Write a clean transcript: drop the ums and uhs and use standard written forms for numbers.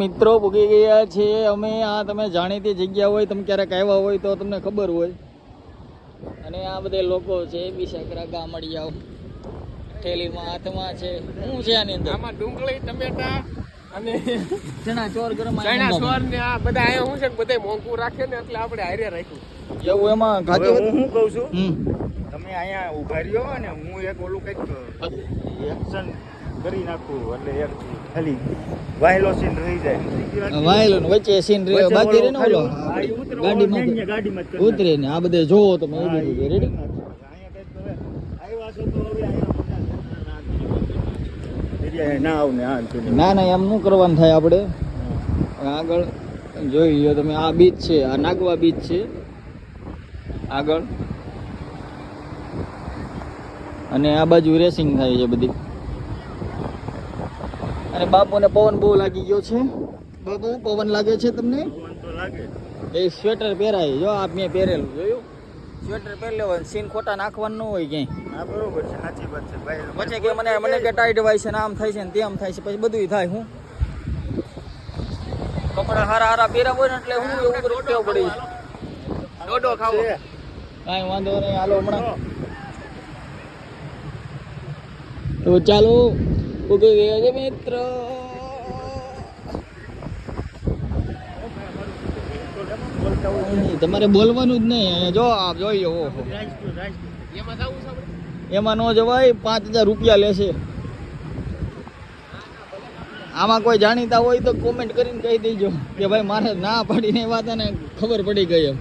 મિત્રો ભૂગી ગયા છે અમે. આ તમે જાણીતી જગ્યા હોય, તમે ક્યારેક આવ્યા હોય તો તમને ખબર હોય. અને આ બધા લોકો છે બિસાકરા ગામડિયાઓ, થેલીમાં હાથમાં છે. શું છે આની અંદર? આમાં ડુંગળી, ટમેટા અને ચણા ચોર ગરમ ચણા ચોર ને આ બધા અહીંયા શું છે કે બધા મોંઘું રાખે ને એટલે આપણે હારે રાખ્યું. એવું એમાં હવે ખાતી હું શું કહું છું, તમે અહીંયા ઉભા રહ્યો ને, હું એક ઓલું કંઈક એક્શન કરી નાખું એટલે એક ખાલી વાયલો સીન રહી જાય. વાયલો ને વચ્ચે સીન રે બાકી રે ને ઓલો ગાડીમાં ગાડીમાં ઉતરે ને આ બધે જોવો તમે એ બધું રેડી. ના આવ ને ના ના એમ શું કરવાનું થાય આપણે. આગળ જોઈ લ્યો તમે, આ બીચ છે, આ નાગવા બીચ છે આગળ. અને આ બાજુ રેસિંગ થાય છે બધી. અને બાપુને પવન બહુ લાગી ગયો છે. બાપુ પવન લાગે છે તમને? લાગે. એ સ્વેટર પહેરાય જો, આ મેં પહેરેલું જોયું. સ્વેટર પહેરી લેવાનું, સીન ખોટા નાખવાનું ન હોય ક્યાંય. હા બરોબર છે, સાચી વાત છે ભાઈ. પછી કે મને કે ટાઈટ હોય છે ને આમ થાય છે ને તેમ થાય છે, પછી બધું થાય. હું કપડા હારા પહેરા હોય ને એટલે હું એવું બધું ટેવ પડી. ડોડો ખાવો. કાંઈ વાંધો નહીં, હાલો હમણાં. તો ચાલો ઉગી ગયા છે મિત્ર. તમારે બોલવાનું જ નહીં. જો આપ જોઈ ઓહો, એમાં જવું છે આપણે? એમાં ન જવાય. 5,000 રૂપિયા લેશે. આમાં કોઈ જાણીતા હોય તો કોમેન્ટ કરીને કહી દેજો કે ભાઈ મારે ના પાડીને વાત ને ખબર પડી ગઈ એમ.